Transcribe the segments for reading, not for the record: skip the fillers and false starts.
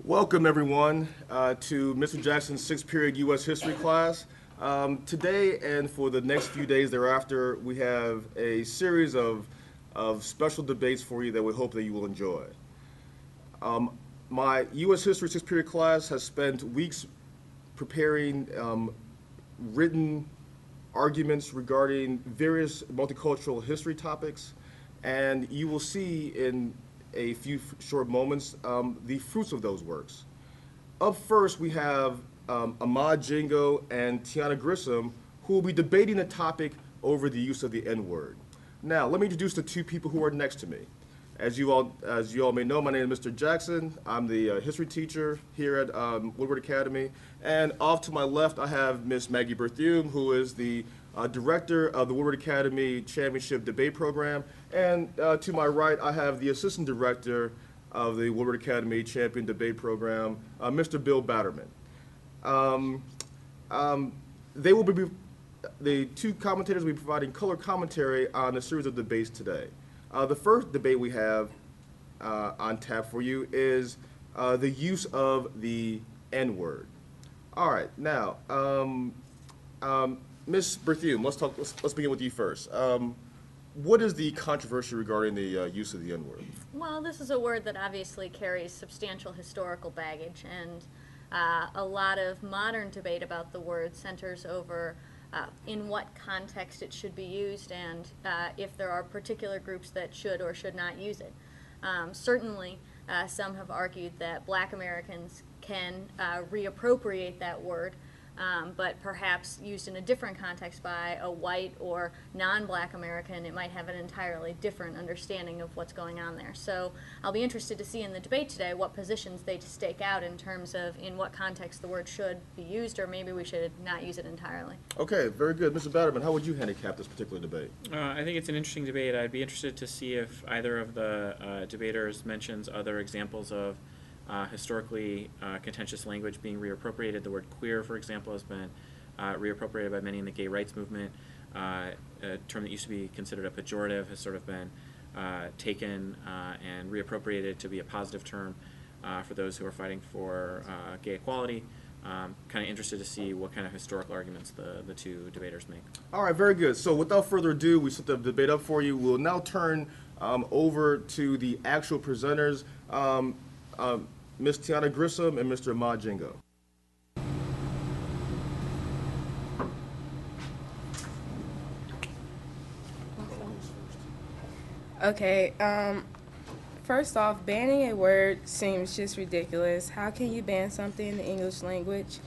Welcome, everyone, to Mr. Jackson's sixth period U.S. history class. Today and for the next few days thereafter, we have a series of special debates for you that we hope that you will enjoy. My U.S. history sixth period class has spent weeks preparing written arguments regarding various multicultural history topics, and you will see in a few short moments the fruits of those works. Up first, we have Ahmad Jingo and Tiana Grissom, who will be debating the topic over the use of the N-word. Now, let me introduce the two people who are next to me. As you all may know, my name is Mr. Jackson. I'm the history teacher here at Woodward Academy. And off to my left, I have Miss Maggie Berthume, who is the director of the Woodward Academy Championship Debate Program. And to my right, I have the assistant director of the Woodward Academy Champion Debate Program, Mr. Bill Batterman. They will be, the two commentators will be providing color commentary on a series of debates today. The first debate we have on tap for you is the use of the N-word. All right, now, Ms. Berthume, let's begin with you first. What is the controversy regarding the use of the N-word? Well, this is a word that obviously carries substantial historical baggage, and a lot of modern debate about the word centers over in what context it should be used and if there are particular groups that should or should not use it. Certainly, some have argued that Black Americans can reappropriate that word, but perhaps used in a different context by a white or non-Black American, it might have an entirely different understanding of what's going on there. So I'll be interested to see in the debate today what positions they stake out in terms of in what context the word should be used, or maybe we should not use it entirely. Okay, very good. Mr. Batterman, how would you handicap this particular debate? I think it's an interesting debate. I'd be interested to see if either of the debaters mentions other examples of historically contentious language being reappropriated. The word queer, for example, has been reappropriated by many in the gay rights movement. A term that used to be considered a pejorative has sort of been taken and reappropriated to be a positive term for those who are fighting for gay equality. Kind of interested to see what kind of historical arguments the two debaters make. All right, very good. So without further ado, we set the debate up for you. We'll now turn over to the actual presenters. Ms. Tiana Grissom and Mr. Ahmad Jingo. Okay, first off, banning a word seems just ridiculous. How can you ban something in the English language?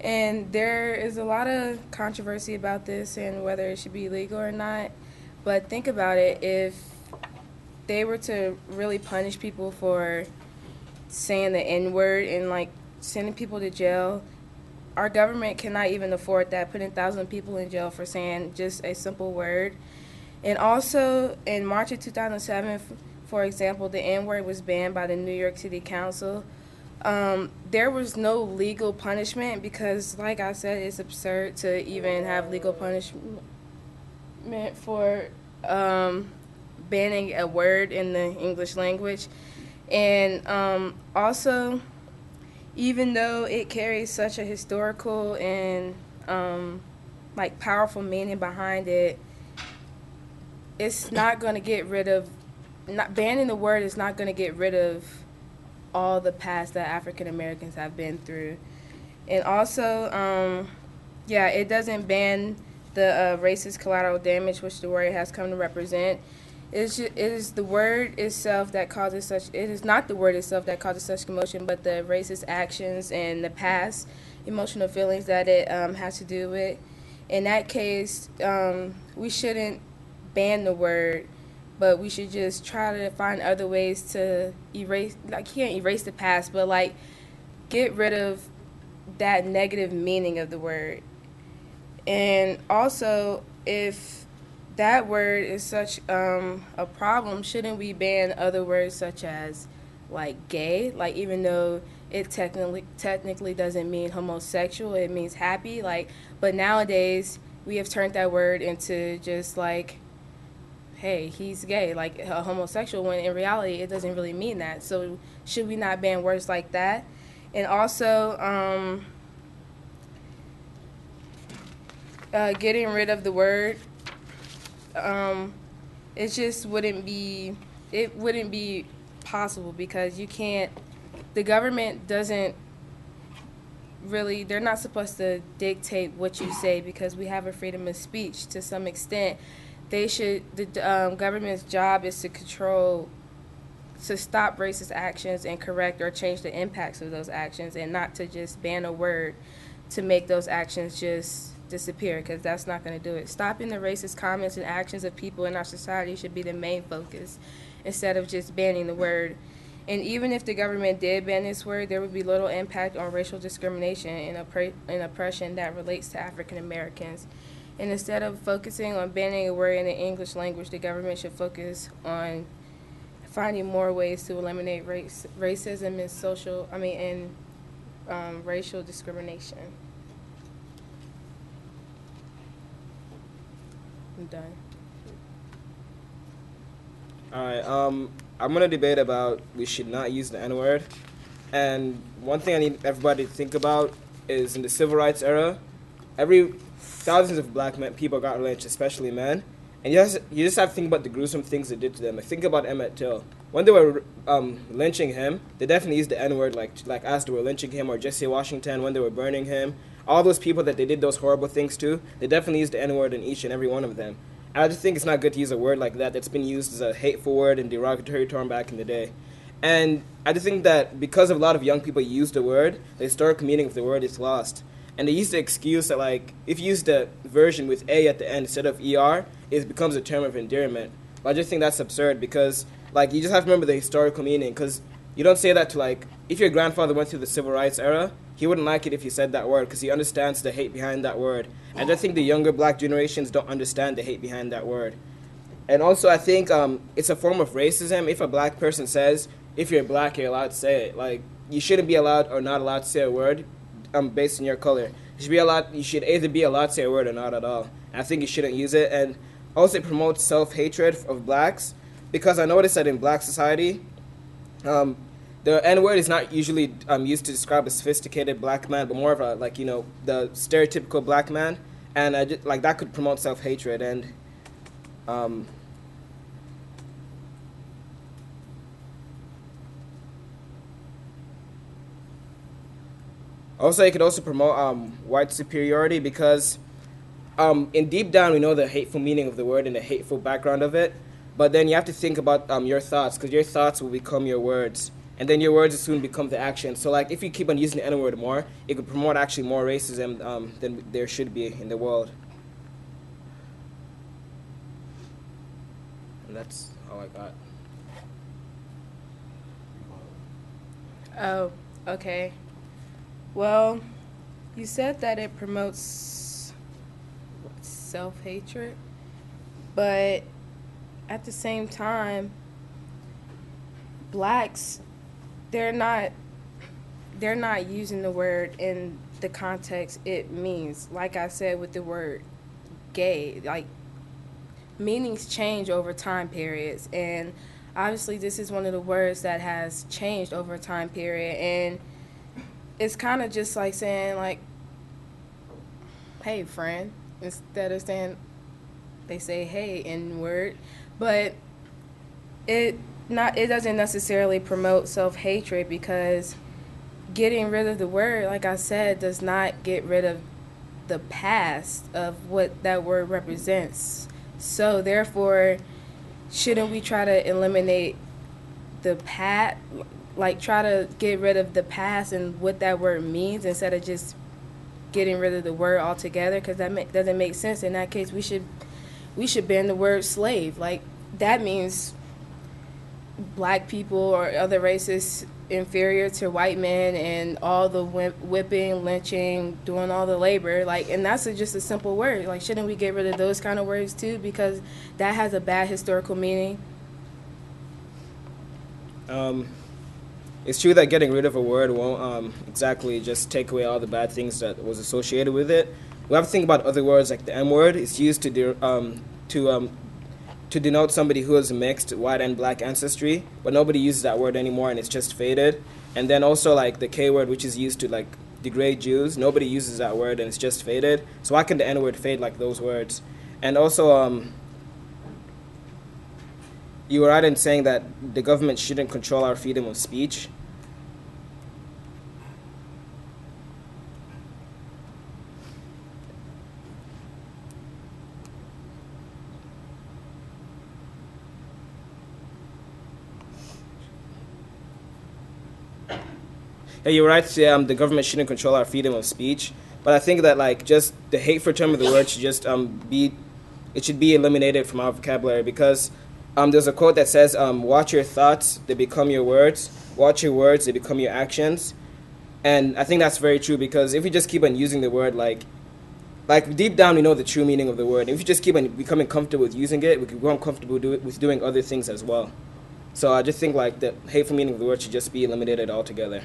And there is a lot of controversy about this and whether it should be legal or not. But think about it, if they were to really punish people for saying the N-word and like sending people to jail, our government cannot even afford that, putting 1,000 people in jail for saying just a simple word. And also in March of 2007, for example, the N-word was banned by the New York City Council. There was no legal punishment because, like I said, it's absurd to even have legal punishment for banning a word in the English language. And also, even though it carries such a historical and like powerful meaning behind it, it's not going to get rid of, banning the word is not going to get rid of all the past that African Americans have been through. And also, yeah, it doesn't ban the racist collateral damage, which the word has come to represent. It is the word itself that causes such, it is not the word itself that causes such commotion, but the racist actions and the past emotional feelings that it has to do with. In that case, we shouldn't ban the word, but we should just try to find other ways to erase, like, you can't erase the past, but like get rid of that negative meaning of the word. And also, if that word is such a problem, shouldn't we ban other words such as like gay? Like, even though it technically doesn't mean homosexual, it means happy. Like, but nowadays we have turned that word into just like hey, he's gay, like a homosexual, when in reality it doesn't really mean that. So should we not ban words like that? And also, getting rid of the word, it just wouldn't be, it wouldn't be possible because you can't, the government doesn't really, they're not supposed to dictate what you say because we have a freedom of speech to some extent. They should, the government's job is to control, to stop racist actions and correct or change the impacts of those actions, and not to just ban a word to make those actions just disappear, because that's not going to do it. Stopping the racist comments and actions of people in our society should be the main focus instead of just banning the word. And even if the government did ban this word, there would be little impact on racial discrimination and oppression that relates to African Americans. And instead of focusing on banning a word in the English language, the government should focus on finding more ways to eliminate racism and racial discrimination. I'm done. All right. I'm gonna debate about we should not use the N-word, and one thing I need everybody to think about is in the civil rights era, thousands of black people got lynched, especially men, and you just have to think about the gruesome things they did to them. Like, think about Emmett Till. When they were lynching him, they definitely used the N-word, like as they were lynching him, or Jesse Washington when they were burning him. All those people that they did those horrible things to, they definitely used the N-word in each and every one of them. And I just think it's not good to use a word like that that's been used as a hateful word and derogatory term back in the day. And I just think that because a lot of young people use the word, the historical meaning of the word is lost. And they use the excuse that, like, if you use the version with A at the end instead of ER, it becomes a term of endearment. But I just think that's absurd because, like, you just have to remember the historical meaning, because you don't say that to, like, if your grandfather went through the civil rights era, he wouldn't like it if you said that word because he understands the hate behind that word. And I think the younger black generations don't understand the hate behind that word. And also I think it's a form of racism if a black person says, if you're black, you're allowed to say it. Like, you shouldn't be allowed or not allowed to say a word based on your color. You should either be allowed to say a word or not at all. And I think you shouldn't use it. And also it promotes self-hatred of blacks, because I noticed that in black society, the N-word is not usually used to describe a sophisticated black man, but more of a, like, you know, the stereotypical black man. And like, that could promote self-hatred. And also, it could also promote white superiority, because in deep down we know the hateful meaning of the word and the hateful background of it. But then you have to think about your thoughts, because your thoughts will become your words. And then your words will soon become the action. So, like, if you keep on using the N-word more, it could promote actually more racism than there should be in the world. And that's all I got. Oh, okay. Well, you said that it promotes self-hatred, but at the same time, blacks, they're not using the word in the context it means. Like I said with the word gay, like, meanings change over time periods, and obviously this is one of the words that has changed over a time period. And it's kind of just like saying, like, hey friend, instead of saying, they say hey N-word. But it doesn't necessarily promote self-hatred, because getting rid of the word, like I said, does not get rid of the past of what that word represents. So therefore, shouldn't we try to eliminate the past, like try to get rid of the past and what that word means, instead of just getting rid of the word altogether? Because that doesn't make sense. In that case, we should ban the word slave. Like, that means black people or other races inferior to white men, and all the whipping, lynching, doing all the labor. Like, and that's just a simple word. Like, shouldn't we get rid of those kind of words too, because that has a bad historical meaning? It's true that getting rid of a word won't exactly just take away all the bad things that was associated with it. We have to think about other words, like the M word. It's used to to denote somebody who has mixed white and black ancestry, but nobody uses that word anymore, and it's just faded. And then also like the K word, which is used to like degrade Jews, nobody uses that word, and it's just faded. So why can the N word fade like those words? And also, you were right in saying that the government shouldn't control our freedom of speech. Yeah, you're right to say the government shouldn't control our freedom of speech, but I think that like just the hateful term of the word should just it should be eliminated from our vocabulary, because there's a quote that says, "Watch your thoughts; they become your words. Watch your words; they become your actions." And I think that's very true, because if we just keep on using the word like deep down we know the true meaning of the word. If you just keep on becoming comfortable with using it, we can become comfortable with doing other things as well. So I just think like the hateful meaning of the word should just be eliminated altogether.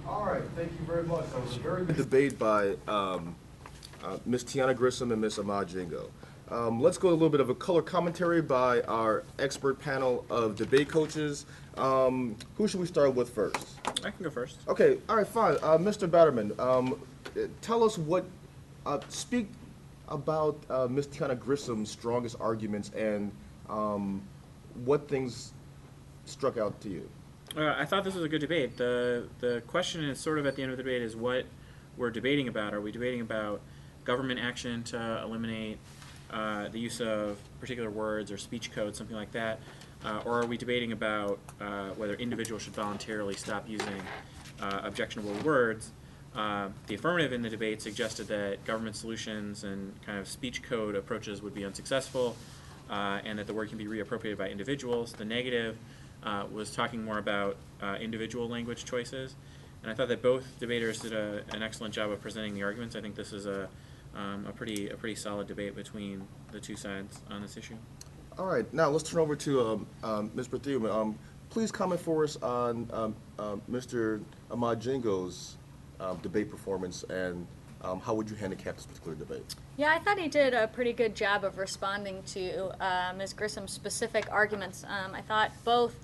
All right, thank you very much. That was a very good debate by Ms. Tiana Grissom and Ms. Ahmad Jingo. Let's go to a little bit of a color commentary by our expert panel of debate coaches. Who should we start with first? I can go first. Okay, all right, fine. Mr. Batterman, tell us speak about Ms. Tiana Grissom's strongest arguments and what things struck out to you. I thought this was a good debate. The question is sort of at the end of the debate is what we're debating about. Are we debating about government action to eliminate the use of particular words or speech codes, something like that? Or are we debating about whether individuals should voluntarily stop using objectionable words? The affirmative in the debate suggested that government solutions and kind of speech code approaches would be unsuccessful, and that the word can be reappropriated by individuals. The negative was talking more about individual language choices, and I thought that both debaters did an excellent job of presenting the arguments. I think this is a pretty solid debate between the two sides on this issue. All right, now let's turn over to Ms. Bertheume. Please comment for us on Mr. Ahmad Jingo's debate performance, and how would you handicap this particular debate? Yeah, I thought he did a pretty good job of responding to Ms. Grissom's specific arguments. I thought both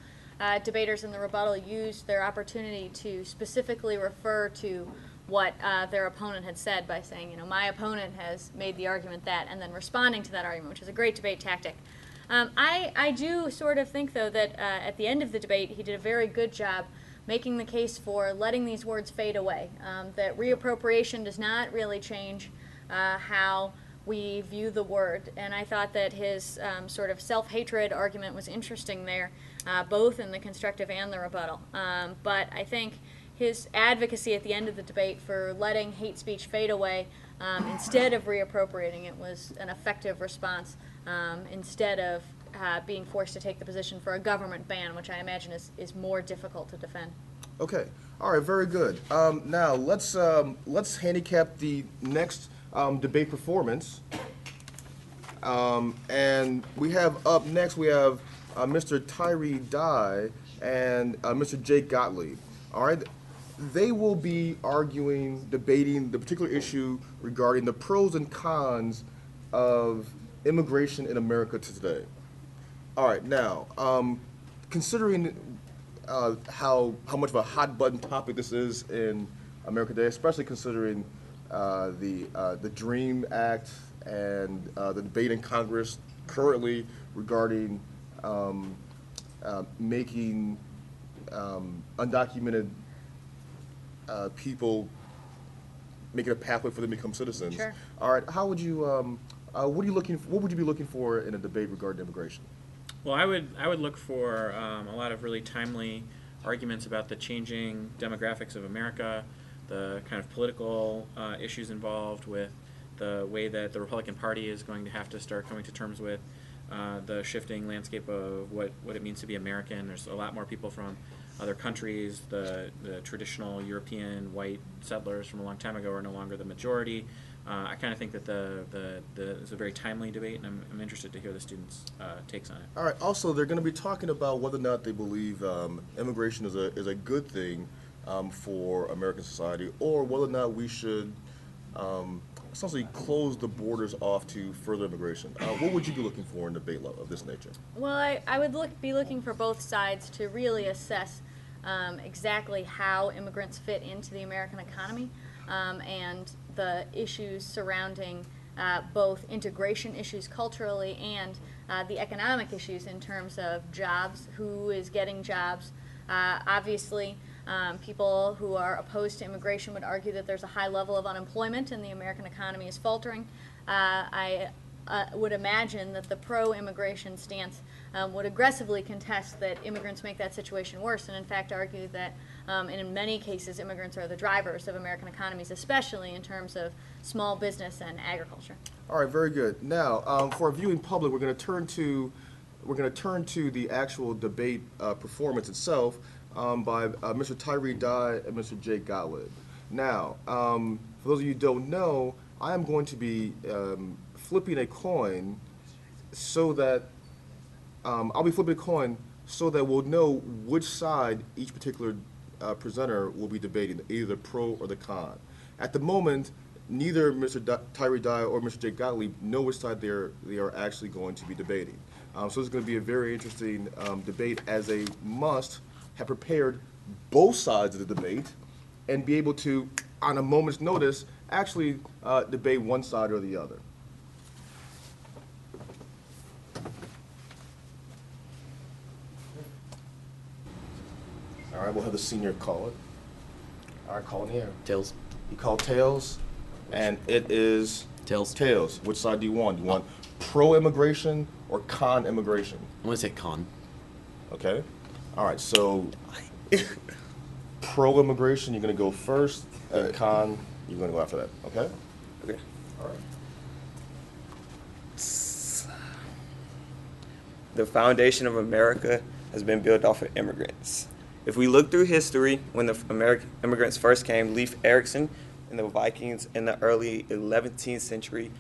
debaters in the rebuttal used their opportunity to specifically refer to what their opponent had said by saying, you know, my opponent has made the argument that, and then responding to that argument, which is a great debate tactic. I do sort of think, though, that at the end of the debate, he did a very good job making the case for letting these words fade away, that reappropriation does not really change how we view the word. And I thought that his sort of self-hatred argument was interesting there, both in the constructive and the rebuttal. But I think his advocacy at the end of the debate for letting hate speech fade away instead of reappropriating it was an effective response, instead of being forced to take the position for a government ban, which I imagine is more difficult to defend. Okay, all right, very good. Now let's handicap the next debate performance, and we have up next Mr. Tyree Dye and Mr. Jake Gottlieb. All right, they will be debating the particular issue regarding the pros and cons of immigration in America today. All right, now, considering how much of a hot button topic this is in America today, especially considering the DREAM Act and the debate in Congress currently regarding making undocumented people, making a pathway for them to become citizens. Sure. All right, how would you, what would you be looking for in a debate regarding immigration? Well, I would look for a lot of really timely arguments about the changing demographics of America, the kind of political issues involved with the way that the Republican Party is going to have to start coming to terms with the shifting landscape of what it means to be American. There's a lot more people from other countries. The traditional European white settlers from a long time ago are no longer the majority. I kind of think that it's a very timely debate, and I'm interested to hear the students' takes on it. All right. Also, they're going to be talking about whether or not they believe immigration is a good thing for American society, or whether or not we should essentially close the borders off to further immigration. What would you be looking for in a debate of this nature? Well, I would be looking for both sides to really assess exactly how immigrants fit into the American economy and the issues surrounding both integration issues culturally and the economic issues in terms of jobs, who is getting jobs. Obviously, people who are opposed to immigration would argue that there's a high level of unemployment and the American economy is faltering. I would imagine that the pro-immigration stance would aggressively contest that immigrants make that situation worse, and in fact argue that in many cases immigrants are the drivers of American economies, especially in terms of small business and agriculture. All right, very good. Now, for our viewing public, we're going to turn to the actual debate performance itself by Mr. Tyree Dye and Mr. Jake Gottlieb. Now, for those of you who don't know, I am going to be flipping a coin so that I'll be flipping a coin so that we'll know which side each particular presenter will be debating, either the pro or the con. At the moment, neither Mr. Tyree Dye or Mr. Jake Gottlieb know which side they are actually going to be debating. So it's going to be a very interesting debate, as they must have prepared both sides of the debate and be able to, on a moment's notice, actually debate one side or the other. All right, we'll have the senior call it. All right, call in the air. Tails. You call tails, and it is Tails. tails. Which side do you want? Do you want pro-immigration or con-immigration? I'm gonna say con. Okay. All right, so pro-immigration, you're going to go first. Con, you're going to go after that. Okay? Okay. All right. The foundation of America has been built off of immigrants. If we look through history, when the American immigrants first came, Leif Erikson and the Vikings in the early 11th century,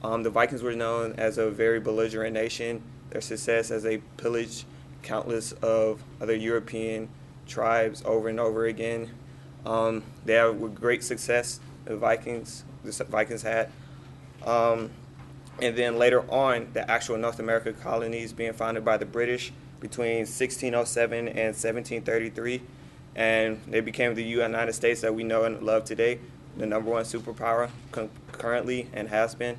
the Vikings were known as a very belligerent nation. Their success as they pillaged countless of other European tribes over and over again. They had with great success, the Vikings had. And then later on, the actual North American colonies being founded by the British between 1607 and 1733. And they became the United States that we know and love today, the #1 superpower currently and has been.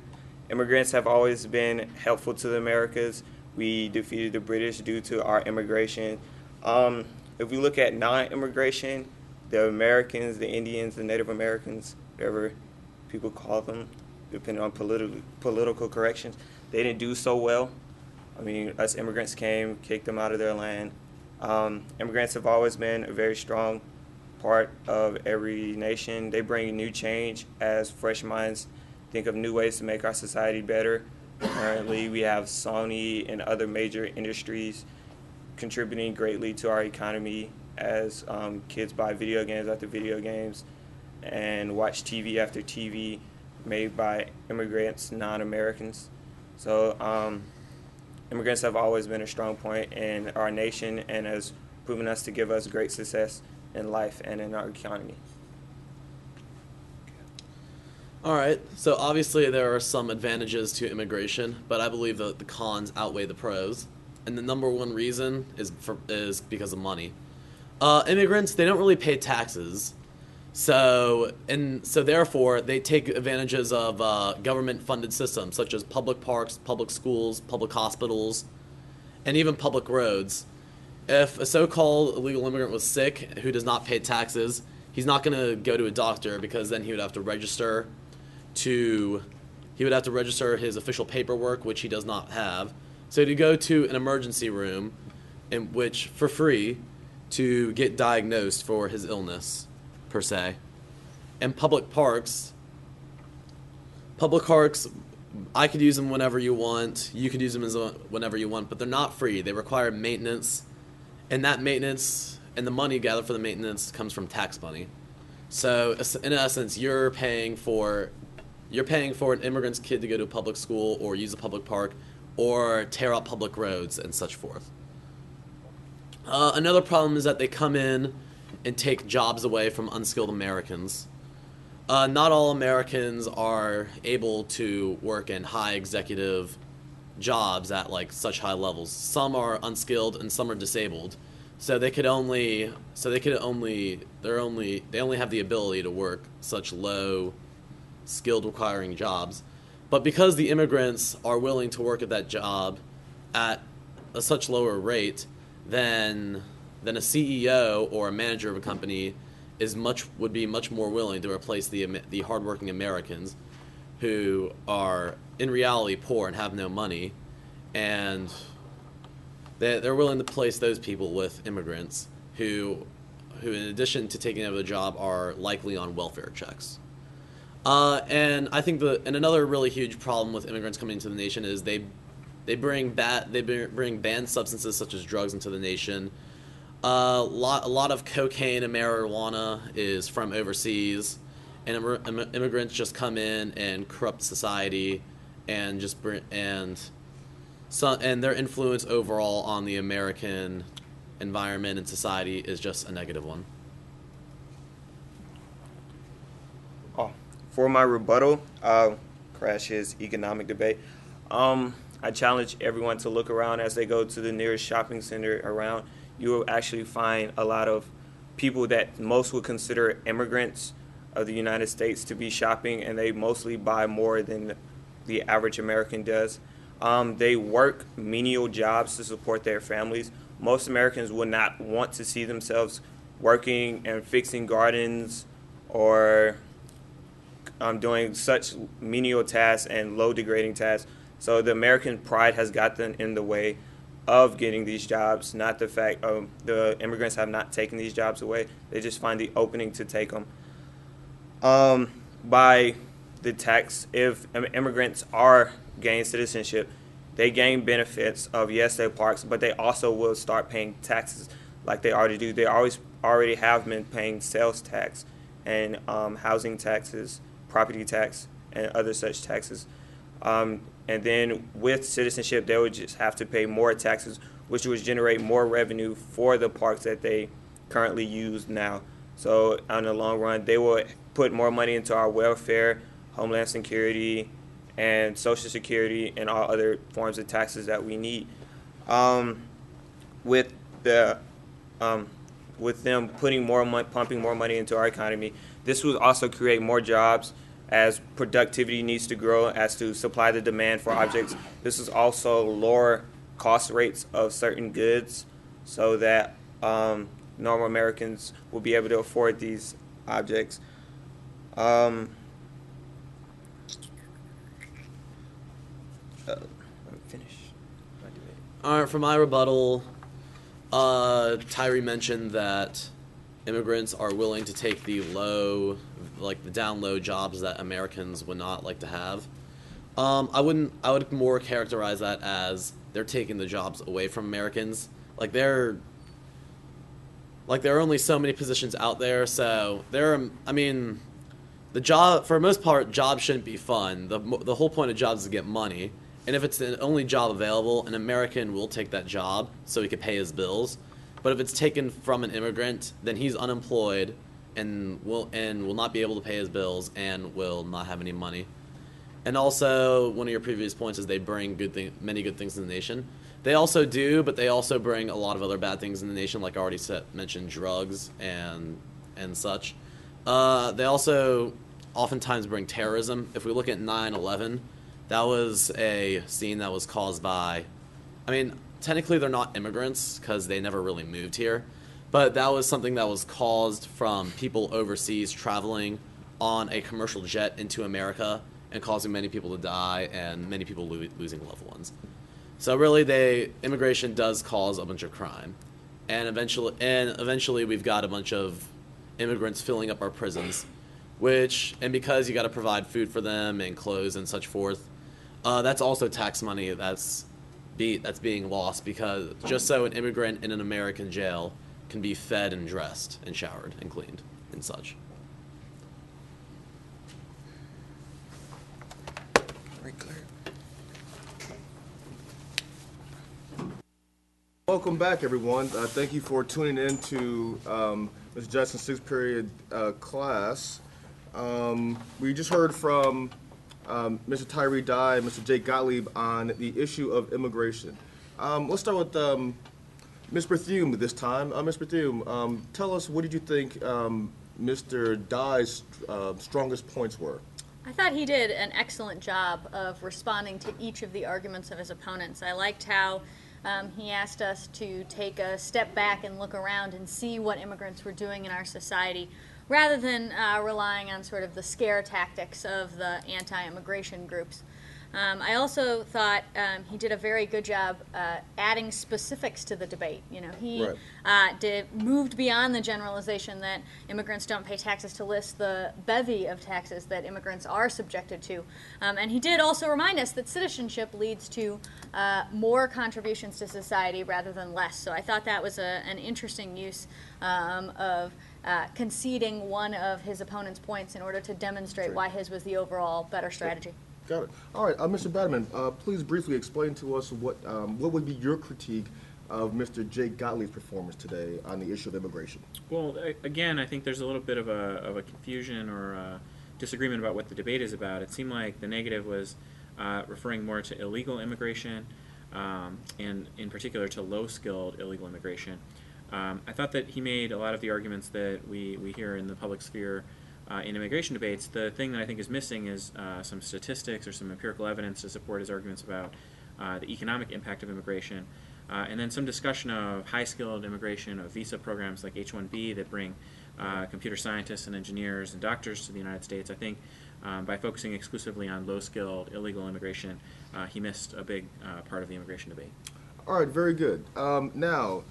Immigrants have always been helpful to the Americas. We defeated the British due to our immigration. If we look at non-immigration, the Americans, the Indians, the Native Americans, whatever people call them, depending on political corrections, they didn't do so well. I mean, us immigrants came, kicked them out of their land. Immigrants have always been a very strong part of every nation. They bring new change as fresh minds think of new ways to make our society better. Currently, we have Sony and other major industries contributing greatly to our economy as kids buy video games after video games and watch TV after TV made by immigrants, non-Americans. So immigrants have always been a strong point in our nation and has proven us to give us great success in life and in our economy. All right. So obviously there are some advantages to immigration, but I believe that the cons outweigh the pros. And the #1 reason is because of money. Immigrants, they don't really pay taxes. So therefore, they take advantages of government-funded systems such as public parks, public schools, public hospitals, and even public roads. If a so-called illegal immigrant was sick who does not pay taxes, he's not going to go to a doctor because then he would have to register his official paperwork, which he does not have. So to go to an emergency room, in which for free, to get diagnosed for his illness, per se. And public parks, I could use them whenever you want. You could use them whenever you want, but they're not free. They require maintenance, and that maintenance and the money gathered for the maintenance comes from tax money. So in essence, you're paying for an immigrant's kid to go to a public school or use a public park or tear up public roads and such forth. Another problem is that they come in and take jobs away from unskilled Americans. Not all Americans are able to work in high executive jobs at like such high levels. Some are unskilled and some are disabled. So they only have the ability to work such low skilled requiring jobs. But because the immigrants are willing to work at that job at a such lower rate than a CEO or a manager of a company would be much more willing to replace the hardworking Americans who are in reality poor and have no money, and they're willing to place those people with immigrants who in addition to taking over the job are likely on welfare checks. And I think another really huge problem with immigrants coming into the nation is they bring banned substances such as drugs into the nation. A lot of cocaine and marijuana is from overseas, and immigrants just come in and corrupt society, and their influence overall on the American environment and society is just a negative one. For my rebuttal, crash his economic debate. I challenge everyone to look around as they go to the nearest shopping center around. You will actually find a lot of people that most would consider immigrants of the United States to be shopping, and they mostly buy more than the average American does. They work menial jobs to support their families. Most Americans would not want to see themselves working and fixing gardens or doing such menial tasks and low degrading tasks. So the American pride has gotten in the way of getting these jobs, not the fact the immigrants have not taken these jobs away. They just find the opening to take them. By the tax, if immigrants are gain citizenship, they gain benefits of, yes, their parks, but they also will start paying taxes like they already do. They already have been paying sales tax and housing taxes, property tax, and other such taxes. And then with citizenship, they would just have to pay more taxes, which would generate more revenue for the parks that they currently use now. So in the long run, they will put more money into our welfare, Homeland Security, and Social Security, and all other forms of taxes that we need. With them putting pumping more money into our economy, this will also create more jobs as productivity needs to grow, as to supply the demand for objects. This is also lower cost rates of certain goods so that normal Americans will be able to afford these objects. I'm finished. All right, for my rebuttal, Tyree mentioned that immigrants are willing to take the down low jobs that Americans would not like to have. I would more characterize that as they're taking the jobs away from Americans. There are only so many positions out there, so for the most part, jobs shouldn't be fun. The whole point of jobs is to get money, and if it's the only job available, an American will take that job so he can pay his bills. But if it's taken from an immigrant, then he's unemployed and will not be able to pay his bills and will not have any money. And also, one of your previous points is they bring many good things to the nation. They also do, but they also bring a lot of other bad things in the nation, like I already mentioned, drugs and such. They also oftentimes bring terrorism. If we look at 9/11, that was a scene that was caused by, technically they're not immigrants because they never really moved here, but that was something that was caused from people overseas traveling on a commercial jet into America and causing many people to die and many people losing loved ones. So really, immigration does cause a bunch of crime, and eventually we've got a bunch of immigrants filling up our prisons, and because you got to provide food for them and clothes and such forth, that's also tax money that's being lost, because just so an immigrant in an American jail can be fed and dressed and showered and cleaned and such. Welcome back, everyone. Thank you for tuning in to Ms. Jackson's sixth period class. We just heard from Mr. Tyree Dye and Mr. Jake Gottlieb on the issue of immigration. Let's start with Ms. Berthume this time. Ms. Berthume, tell us, what did you think Mr. Dye's strongest points were? I thought he did an excellent job of responding to each of the arguments of his opponents. I liked how he asked us to take a step back and look around and see what immigrants were doing in our society, rather than relying on sort of the scare tactics of the anti-immigration groups. I also thought he did a very good job adding specifics to the debate. You know, he moved beyond the generalization that immigrants don't pay taxes to list the bevy of taxes that immigrants are subjected to. And he did also remind us that citizenship leads to more contributions to society rather than less. So I thought that was an interesting use of conceding one of his opponent's points in order to demonstrate why his was the overall better strategy. Got it. All right, Mr. Batterman, please briefly explain to us what would be your critique of Mr. Jake Gottlieb's performance today on the issue of immigration. Well, again, I think there's a little bit of a confusion or a disagreement about what the debate is about. It seemed like the negative was referring more to illegal immigration, and in particular to low-skilled illegal immigration. I thought that he made a lot of the arguments that we hear in the public sphere in immigration debates. The thing that I think is missing is some statistics or some empirical evidence to support his arguments about the economic impact of immigration, and then some discussion of high-skilled immigration, of visa programs like H-1B that bring computer scientists and engineers and doctors to the United States. I think by focusing exclusively on low-skilled illegal immigration, he missed a big part of the immigration debate. All right, very good. Now,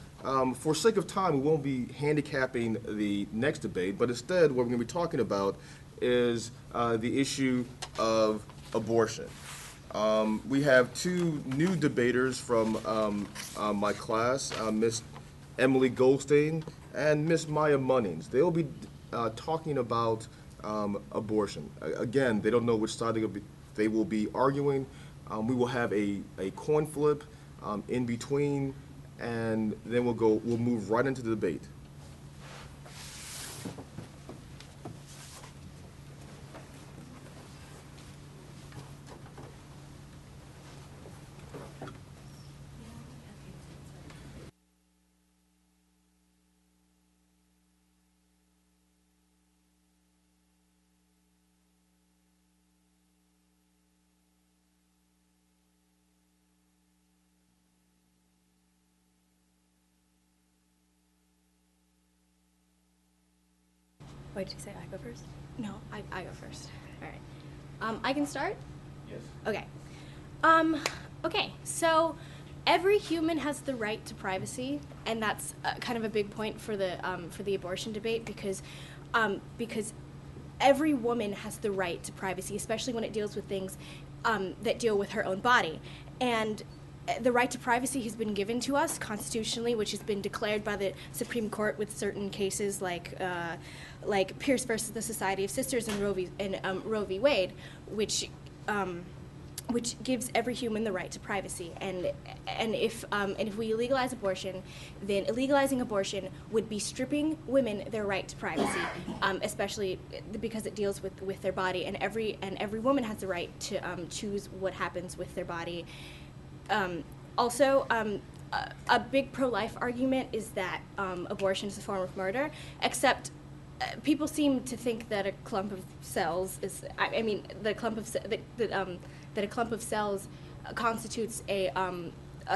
for sake of time, we won't be handicapping the next debate, but instead what we're going to be talking about is the issue of abortion. We have two new debaters from my class, Miss Emily Goldstein and Miss Maya Munnings. They'll be talking about abortion. Again, they don't know which side they will be arguing. We will have a coin flip in between, and then we'll move right into the debate. Wait, did you say I go first? No, I go first. All right. I can start? Yes. Okay. Okay, so every human has the right to privacy, and that's kind of a big point for the abortion debate, because every woman has the right to privacy, especially when it deals with things that deal with her own body. And the right to privacy has been given to us constitutionally, which has been declared by the Supreme Court with certain cases like Pierce versus the Society of Sisters and Roe v. Wade, which gives every human the right to privacy. And if we legalize abortion, then illegalizing abortion would be stripping women their right to privacy, especially because it deals with their body. And every woman has the right to choose what happens with their body. Also, a big pro-life argument is that abortion is a form of murder, except people seem to think that a clump of cells is, that a clump of cells constitutes a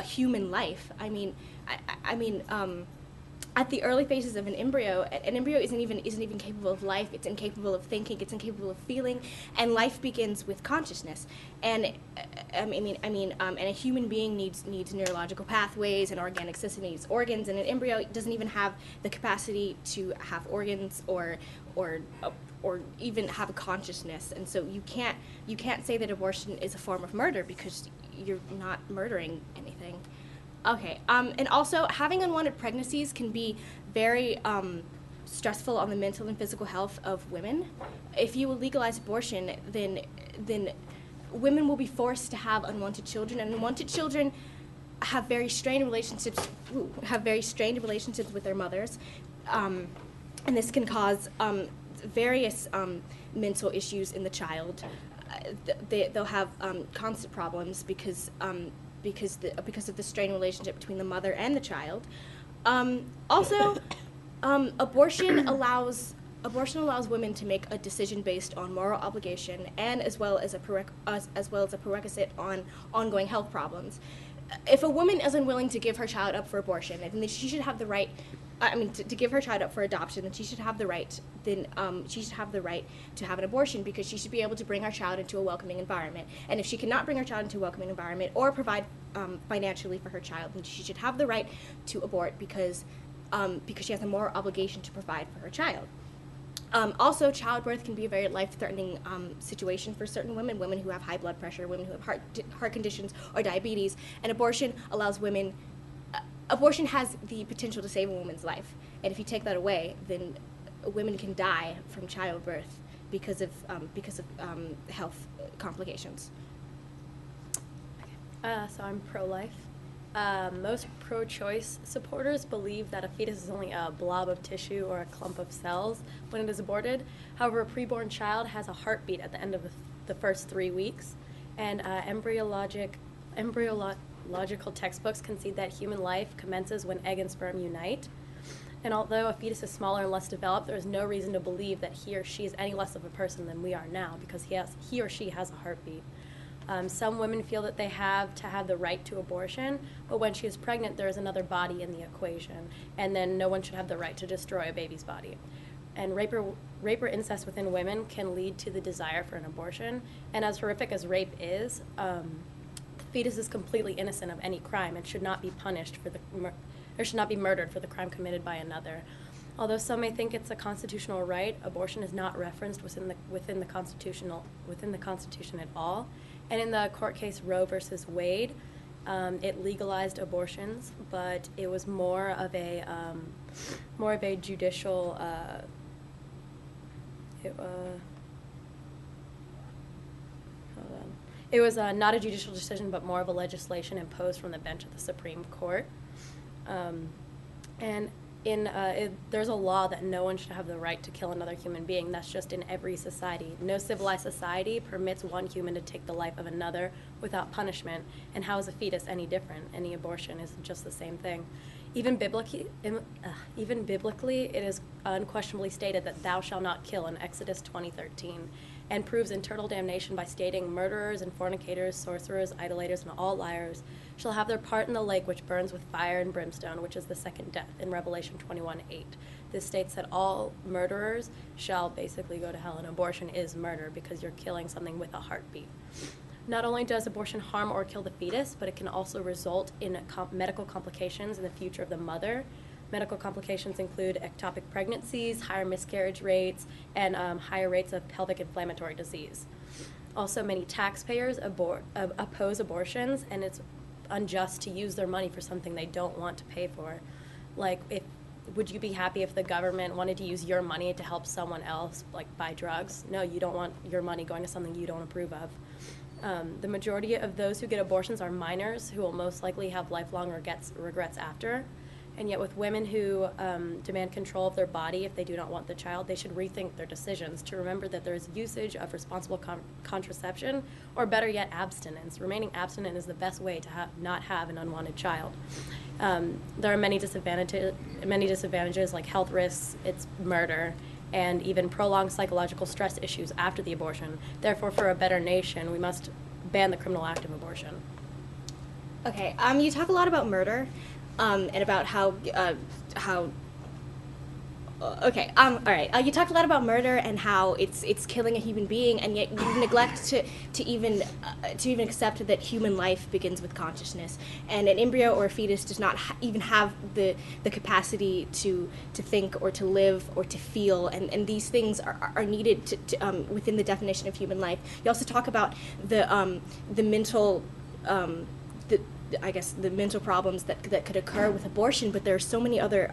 human life. At the early phases of an embryo isn't even capable of life. It's incapable of thinking. It's incapable of feeling, and life begins with consciousness. And and a human being needs neurological pathways and organic system needs organs, and an embryo doesn't even have the capacity to have organs or even have a consciousness. And so you can't say that abortion is a form of murder, because you're not murdering anything. Okay, and also having unwanted pregnancies can be very stressful on the mental and physical health of women. If you legalize abortion, then women will be forced to have unwanted children, and unwanted children have very strained relationships. With their mothers, and this can cause various mental issues in the child. They'll have constant problems because of the strained relationship between the mother and the child. Also, abortion allows women to make a decision based on moral obligation and as well as a prerequisite on ongoing health problems. If a woman is unwilling to give her child up for abortion, then she should have the right. To give her child up for adoption, then she should have the right. She should have the right to have an abortion because she should be able to bring her child into a welcoming environment. And if she cannot bring her child into a welcoming environment or provide financially for her child, then she should have the right to abort because she has a moral obligation to provide for her child. Also, childbirth can be a very life-threatening situation for certain women who have high blood pressure, women who have heart conditions or diabetes, and abortion allows women. Abortion has the potential to save a woman's life, and if you take that away, then women can die from childbirth because of health complications. So I'm pro-life. Most pro-choice supporters believe that a fetus is only a blob of tissue or a clump of cells when it is aborted. However, a preborn child has a heartbeat at the end of the first 3 weeks, and embryological textbooks concede that human life commences when egg and sperm unite. And although a fetus is smaller and less developed, there is no reason to believe that he or she is any less of a person than we are now because he or she has a heartbeat. Some women feel that they have to have the right to abortion, but when she is pregnant, there is another body in the equation, and then no one should have the right to destroy a baby's body. And rape or incest within women can lead to the desire for an abortion, and as horrific as rape is, the fetus is completely innocent of any crime and should not be punished or should not be murdered for the crime committed by another. Although some may think it's a constitutional right, abortion is not referenced within the Constitution at all. And in the court case Roe versus Wade, it legalized abortions, but it was more of a judicial. It was not a judicial decision, but more of a legislation imposed from the bench of the Supreme Court. There's a law that no one should have the right to kill another human being. That's just in every society. No civilized society permits one human to take the life of another without punishment. And how is a fetus any different? Any abortion is just the same thing. Even biblically, it is unquestionably stated that thou shalt not kill in Exodus 20:13, and proves eternal damnation by stating, murderers and fornicators, sorcerers, idolaters, and all liars shall have their part in the lake which burns with fire and brimstone, which is the second death, in Revelation 21:8. This states that all murderers shall basically go to hell, and abortion is murder because you're killing something with a heartbeat. Not only does abortion harm or kill the fetus, but it can also result in medical complications in the future of the mother. Medical complications include ectopic pregnancies, higher miscarriage rates, and higher rates of pelvic inflammatory disease. Also, many taxpayers oppose abortions, and it's unjust to use their money for something they don't want to pay for. Like, would you be happy if the government wanted to use your money to help someone else, like buy drugs? No, you don't want your money going to something you don't approve of. The majority of those who get abortions are minors who will most likely have lifelong regrets after. And yet with women who demand control of their body if they do not want the child, they should rethink their decisions to remember that there is usage of responsible contraception, or better yet, abstinence. Remaining abstinent is the best way to not have an unwanted child. There are many disadvantages like health risks, it's murder, and even prolonged psychological stress issues after the abortion. Therefore, for a better nation, we must ban the criminal act of abortion. Okay, you talk a lot about murder. And about all right. You talked a lot about murder and how it's killing a human being, and yet you neglect to even accept that human life begins with consciousness, and an embryo or a fetus does not even have the capacity to think or to live or to feel, and these things are needed to within the definition of human life. You also talk about the mental I guess, the mental problems that could occur with abortion, but there are so many other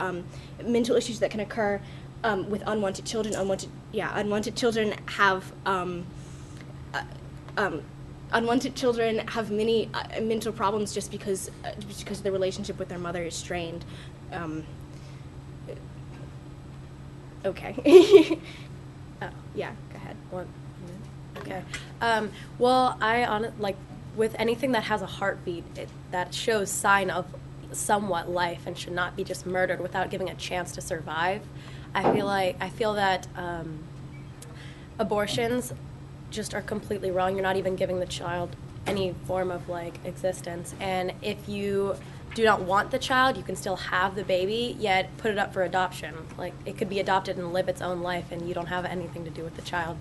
mental issues that can occur with unwanted children. Unwanted children have unwanted children have many mental problems just because the relationship with their mother is strained. Okay. Oh, yeah, go ahead. Okay. Well, like with anything that has a heartbeat, that shows sign of somewhat life and should not be just murdered without giving a chance to survive. I feel that abortions just are completely wrong. You're not even giving the child any form of like existence. And if you do not want the child, you can still have the baby, yet put it up for adoption. Like, it could be adopted and live its own life, and you don't have anything to do with the child.